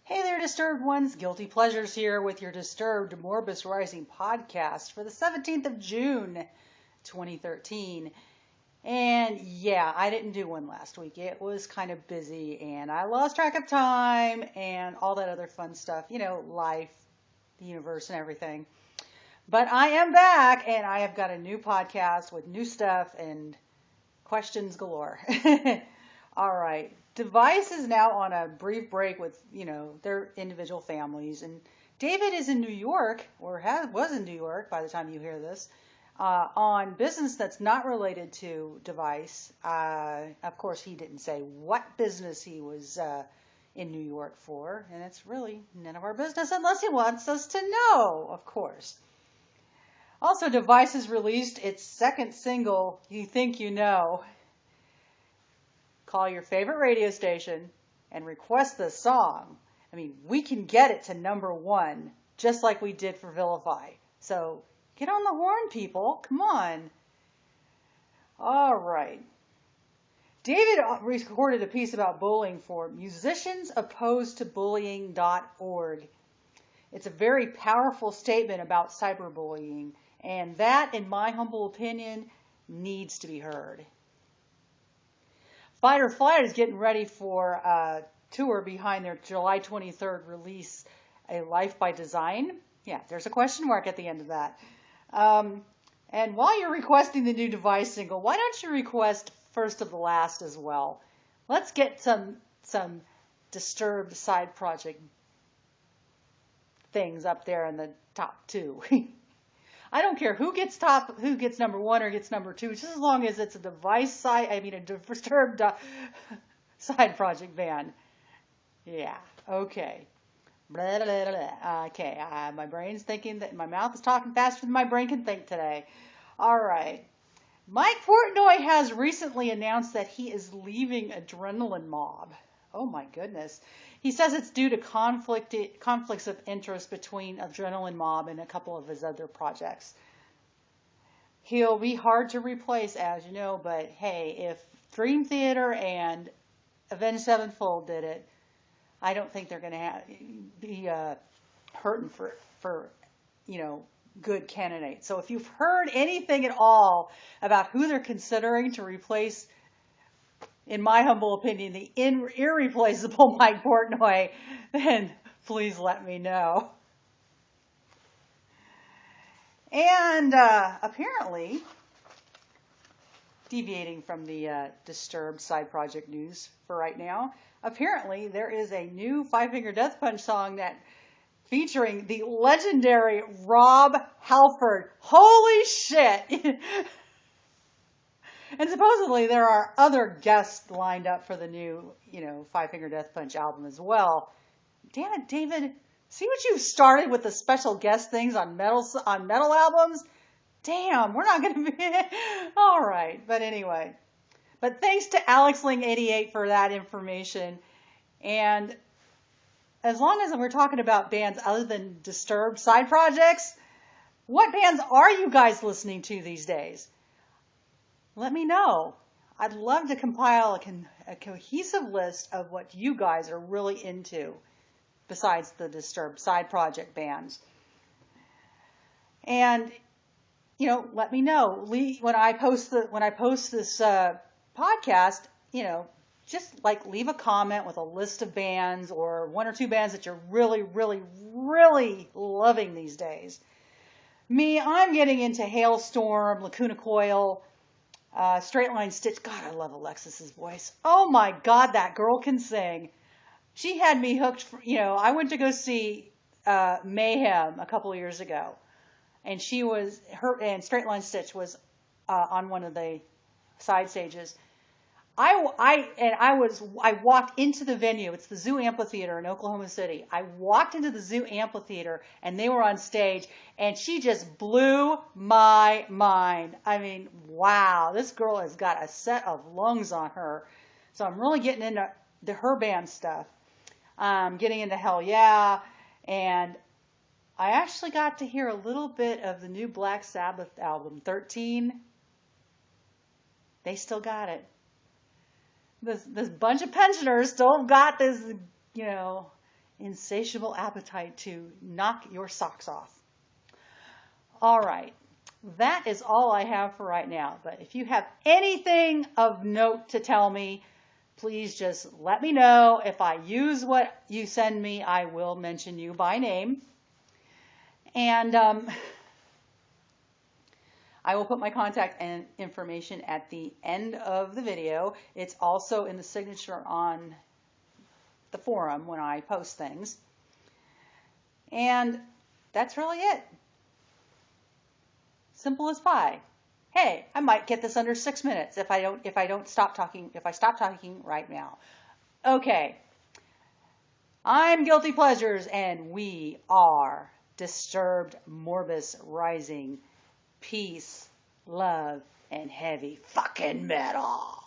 Hey there, Disturbed Ones. Guilty Pleasures here with your Disturbed Morbus Rising podcast for the 17th of June, 2013. And yeah, I didn't do one last week. It was kind of busy and I lost track of time and all that other fun stuff, life, the universe, and everything. But I am back and I have got a new podcast with new stuff and questions galore. All right. Device is now on a brief break with, their individual families. And David is in New York, or was in New York by the time you hear this, on business that's not related to Device. Of course, he didn't say what business he was in New York for. And it's really none of our business unless he wants us to know, of course. Also, Device has released its second single, You Think You Know. Call your favorite radio station and request the song. I mean, we can get it to #1, just like we did for Vilify. So get on the horn, people. Come on. All right. David recorded a piece about bullying for musiciansopposedtobullying.org. It's a very powerful statement about cyberbullying, and that, in my humble opinion, needs to be heard. Fight or Flight is getting ready for a tour behind their July 23rd release, A Life by Design. Yeah, there's a question mark at the end of that. And while you're requesting the new Device single, why don't you request First of the Last as well? Let's get some Disturbed side project things up there in the top 2. I don't care who gets #1 or gets #2, just as long as it's a Disturbed side project band. Yeah, okay. Blah, blah, blah, blah. Okay, my brain's thinking that my mouth is talking faster than my brain can think today. All right. Mike Portnoy has recently announced that he is leaving Adrenaline Mob. Oh my goodness. He says it's due to conflicts of interest between Adrenaline Mob and a couple of his other projects. He'll be hard to replace, as you know, but hey, if Dream Theater and Avenged Sevenfold did it, I don't think they're going to be hurting for good candidates. So if you've heard anything at all about who they're considering to replace, in my humble opinion, the irreplaceable Mike Portnoy, then please let me know. And apparently, deviating from the Disturbed side project news for right now, apparently there is a new Five Finger Death Punch song that featuring the legendary Rob Halford. Holy shit! And supposedly there are other guests lined up for the new, Five Finger Death Punch album as well. Damn it, David. See what you've started with the special guest things on metal albums? Damn, we're not going to be... All right, but anyway. But thanks to AlexLing88 for that information. And as long as we're talking about bands other than Disturbed side projects, what bands are you guys listening to these days? Let me know. I'd love to compile a cohesive list of what you guys are really into besides the Disturbed side project bands. And, let me know. When I post this podcast, just leave a comment with a list of bands or 1 or 2 bands that you're really, really, really loving these days. Me, I'm getting into Hailstorm, Lacuna Coil, Straight Line Stitch. God, I love Alexis's voice. Oh my God, that girl can sing. She had me hooked. I went to go see Mayhem a couple of years ago, and and Straight Line Stitch was on one of the side stages. I walked into the venue. It's the Zoo Amphitheater in Oklahoma City. I walked into the Zoo Amphitheater and they were on stage and she just blew my mind. I mean, wow, this girl has got a set of lungs on her. So I'm really getting into her band stuff. Getting into Hell Yeah. And I actually got to hear a little bit of the new Black Sabbath album, 13. They still got it. This bunch of pensioners still got this, insatiable appetite to knock your socks off. All right. That is all I have for right now. But if you have anything of note to tell me, please just let me know. If I use what you send me, I will mention you by name. And I will put my contact information at the end of the video. It's also in the signature on the forum when I post things. And that's really it. Simple as pie. Hey, I might get this under 6 minutes if I stop talking right now. Okay. I'm Guilty Pleasures, and we are Disturbed Morbus Rising. Peace, love, and heavy fucking metal.